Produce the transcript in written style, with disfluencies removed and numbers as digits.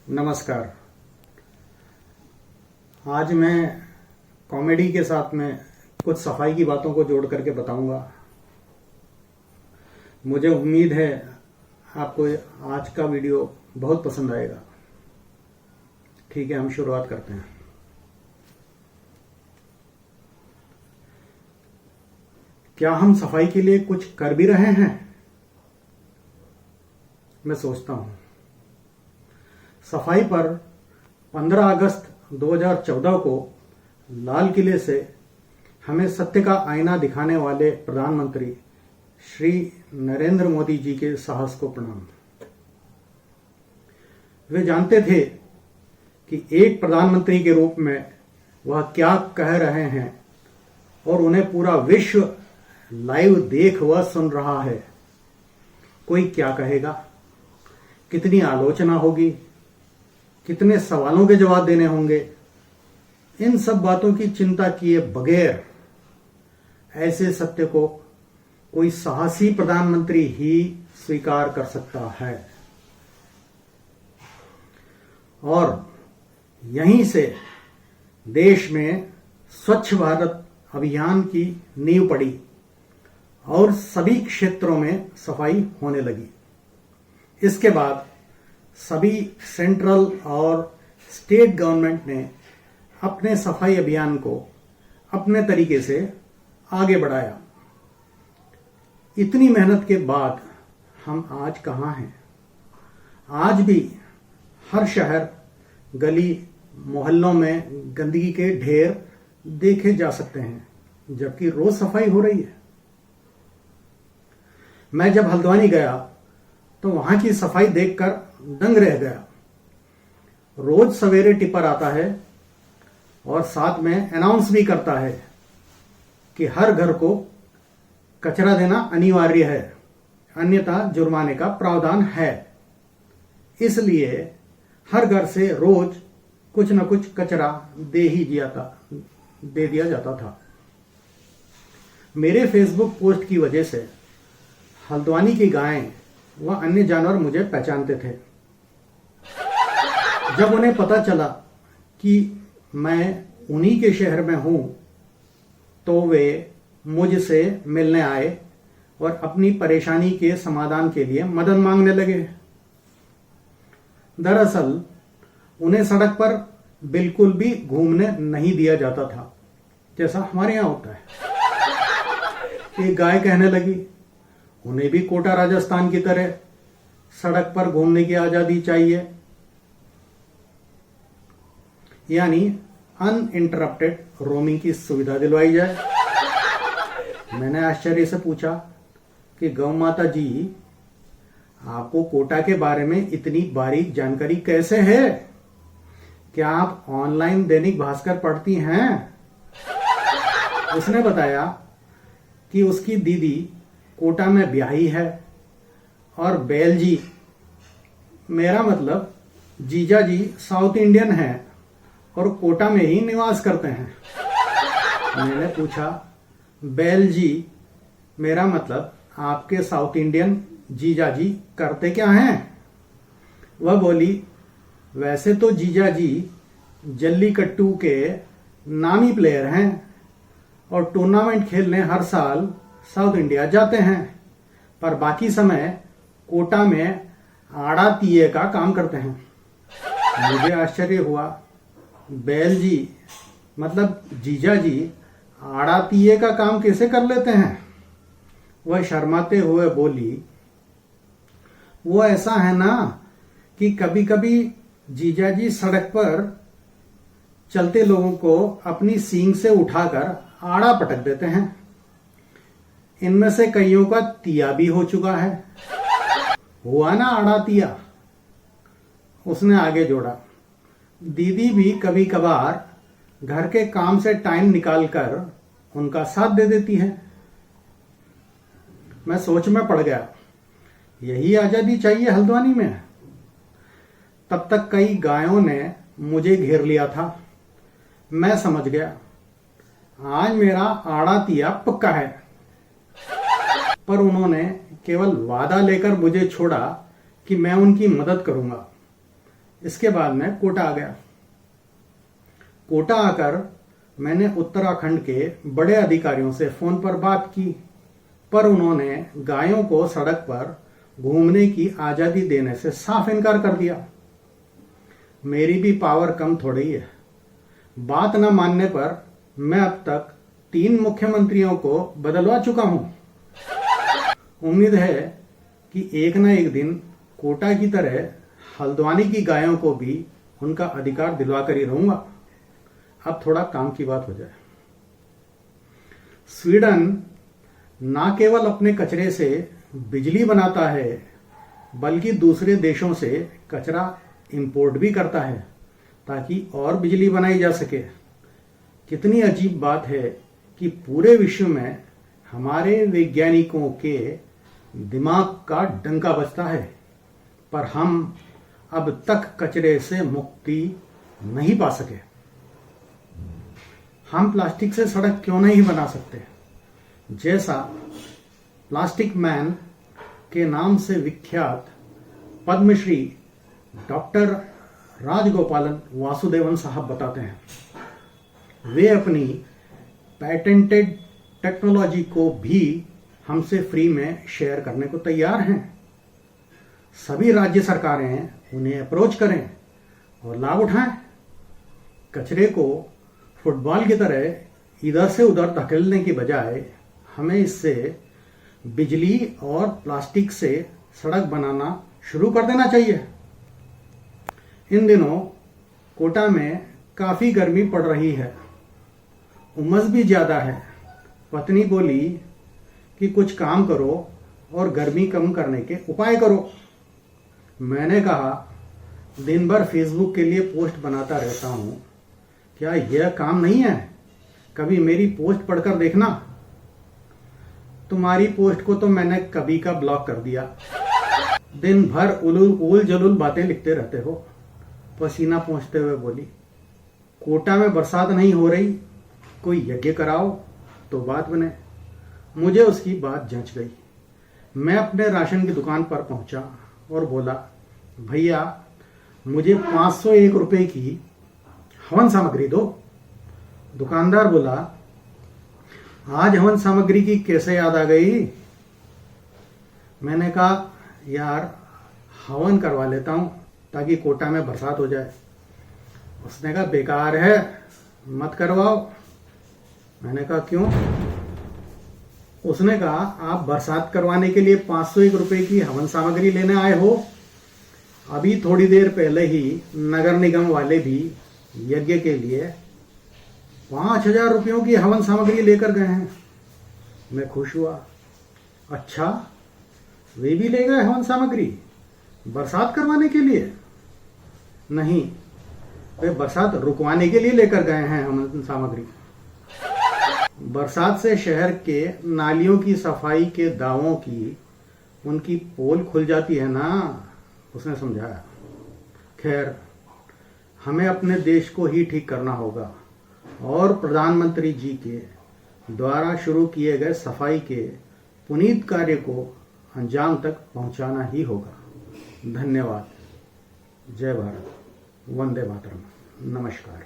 नमस्कार। आज मैं कॉमेडी के साथ में कुछ सफाई की बातों को जोड़ करके बताऊंगा। मुझे उम्मीद है आपको आज का वीडियो बहुत पसंद आएगा। ठीक है, हम शुरुआत करते हैं। क्या हम सफाई के लिए कुछ कर भी रहे हैं? मैं सोचता हूं। सफाई पर 15 अगस्त 2014 को लाल किले से हमें सत्य का आईना दिखाने वाले प्रधानमंत्री श्री नरेंद्र मोदी जी के साहस को प्रणाम। वे जानते थे कि एक प्रधानमंत्री के रूप में वह क्या कह रहे हैं और उन्हें पूरा विश्व लाइव देख व सुन रहा है। कोई क्या कहेगा, कितनी आलोचना होगी, कितने सवालों के जवाब देने होंगे, इन सब बातों की चिंता किए बगैर ऐसे सत्य को कोई साहसी प्रधानमंत्री ही स्वीकार कर सकता है। और यहीं से देश में स्वच्छ भारत अभियान की नींव पड़ी और सभी क्षेत्रों में सफाई होने लगी। इसके बाद सभी सेंट्रल और स्टेट गवर्नमेंट ने अपने सफाई अभियान को अपने तरीके से आगे बढ़ाया। इतनी मेहनत के बाद हम आज कहां हैं? आज भी हर शहर, गली, मोहल्लों में गंदगी के ढेर देखे जा सकते हैं, जबकि रोज सफाई हो रही है। मैं जब हल्द्वानी गया तो वहां की सफाई देखकर दंग रह गया। रोज सवेरे टिपर आता है और साथ में अनाउंस भी करता है कि हर घर को कचरा देना अनिवार्य है, अन्यथा जुर्माने का प्रावधान है। इसलिए हर घर से रोज कुछ न कुछ कचरा दे दिया जाता था। मेरे फेसबुक पोस्ट की वजह से हल्द्वानी की गायें व अन्य जानवर मुझे पहचानते थे। जब उन्हें पता चला कि मैं उन्हीं के शहर में हूं तो वे मुझसे मिलने आए और अपनी परेशानी के समाधान के लिए मदद मांगने लगे। दरअसल उन्हें सड़क पर बिल्कुल भी घूमने नहीं दिया जाता था, जैसा हमारे यहां होता है। एक गाय कहने लगी, उन्हें भी कोटा राजस्थान की तरह सड़क पर घूमने की आजादी चाहिए, यानी अनइंटरप्टेड रोमिंग की सुविधा दिलवाई जाए। मैंने आश्चर्य से पूछा कि गौ माता जी, आपको कोटा के बारे में इतनी बारीक जानकारी कैसे है? क्या आप ऑनलाइन दैनिक भास्कर पढ़ती हैं? उसने बताया कि उसकी दीदी कोटा में ब्याही है और बैल जी, मेरा मतलब जीजा जी, साउथ इंडियन है और कोटा में ही निवास करते हैं। मैंने पूछा, बैल जी, मेरा मतलब आपके साउथ इंडियन जीजा जी करते क्या हैं? वह बोली, वैसे तो जीजा जी जल्लीकट्टू के नामी प्लेयर हैं और टूर्नामेंट खेलने हर साल साउथ इंडिया जाते हैं, पर बाकी समय कोटा में आड़ा तीये का काम करते हैं। मुझे आश्चर्य हुआ, बैल जी मतलब जीजा जी आड़ा तीये का काम कैसे कर लेते हैं? वह शर्माते हुए बोली, वो ऐसा है ना कि कभी कभी जीजा जी सड़क पर चलते लोगों को अपनी सींग से उठाकर आड़ा पटक देते हैं। इनमें से कईयों का तिया भी हो चुका है। हुआ ना आड़ा तिया। उसने आगे जोड़ा, दीदी भी कभी कभार घर के काम से टाइम निकालकर उनका साथ दे देती है। मैं सोच में पड़ गया, यही आजादी चाहिए हल्द्वानी में। तब तक कई गायों ने मुझे घेर लिया था। मैं समझ गया, आज मेरा आड़ा तिया पक्का है। पर उन्होंने केवल वादा लेकर मुझे छोड़ा कि मैं उनकी मदद करूंगा। इसके बाद मैं कोटा आ गया। कोटा आकर मैंने उत्तराखंड के बड़े अधिकारियों से फोन पर बात की, पर उन्होंने गायों को सड़क पर घूमने की आजादी देने से साफ इनकार कर दिया। मेरी भी पावर कम थोड़ी है। बात न मानने पर मैं अब तक 3 मुख्यमंत्रियों को बदलवा चुका हूं। उम्मीद है कि एक न एक दिन कोटा की तरह हल्द्वानी की गायों को भी उनका अधिकार दिलवा कर ही रहूंगा। अब थोड़ा काम की बात हो जाए। स्वीडन ना केवल अपने कचरे से बिजली बनाता है, बल्कि दूसरे देशों से कचरा इंपोर्ट भी करता है ताकि और बिजली बनाई जा सके। कितनी अजीब बात है कि पूरे विश्व में हमारे वैज्ञानिकों के दिमाग का डंका बजता है, पर हम अब तक कचरे से मुक्ति नहीं पा सके। हम प्लास्टिक से सड़क क्यों नहीं बना सकते? जैसा प्लास्टिक मैन के नाम से विख्यात पद्मश्री डॉक्टर राजगोपालन वासुदेवन साहब बताते हैं, वे अपनी पैटेंटेड टेक्नोलॉजी को भी हमसे फ्री में शेयर करने को तैयार हैं। सभी राज्य सरकारें उन्हें अप्रोच करें और लाभ उठाएं। कचरे को फुटबॉल की तरह इधर से उधर धकेलने की बजाय हमें इससे बिजली और प्लास्टिक से सड़क बनाना शुरू कर देना चाहिए। इन दिनों कोटा में काफी गर्मी पड़ रही है, उमस भी ज्यादा है। पत्नी बोली कि कुछ काम करो और गर्मी कम करने के उपाय करो। मैंने कहा, दिन भर फेसबुक के लिए पोस्ट बनाता रहता हूं, क्या यह काम नहीं है? कभी मेरी पोस्ट पढ़कर देखना। तुम्हारी पोस्ट को तो मैंने कभी का ब्लॉक कर दिया। दिन भर उल जलूल बातें लिखते रहते हो। पसीना पोंछते हुए बोली, कोटा में बरसात नहीं हो रही, कोई यज्ञ कराओ तो बात बने। मुझे उसकी बात जंच गई। मैं अपने राशन की दुकान पर पहुंचा और बोला, भैया मुझे 501 रुपए की हवन सामग्री दो। दुकानदार बोला, आज हवन सामग्री की कैसे याद आ गई? मैंने कहा, यार हवन करवा लेता हूं ताकि कोटा में बरसात हो जाए। उसने कहा, बेकार है, मत करवाओ। मैंने कहा, क्यों? उसने कहा, आप बरसात करवाने के लिए 501 रुपए की हवन सामग्री लेने आए हो। अभी थोड़ी देर पहले ही नगर निगम वाले भी यज्ञ के लिए 5000 रुपयों की हवन सामग्री लेकर गए हैं। मैं खुश हुआ। अच्छा, वे भी ले गए हवन सामग्री बरसात करवाने के लिए? नहीं, वे बरसात रुकवाने के लिए लेकर गए हैं हवन सामग्री। बरसात से शहर के नालियों की सफाई के दावों की उनकी पोल खुल जाती है ना, उसने समझाया। खैर, हमें अपने देश को ही ठीक करना होगा और प्रधानमंत्री जी के द्वारा शुरू किए गए सफाई के पुनीत कार्य को अंजाम तक पहुंचाना ही होगा। धन्यवाद। जय भारत। वंदे मातरम। नमस्कार।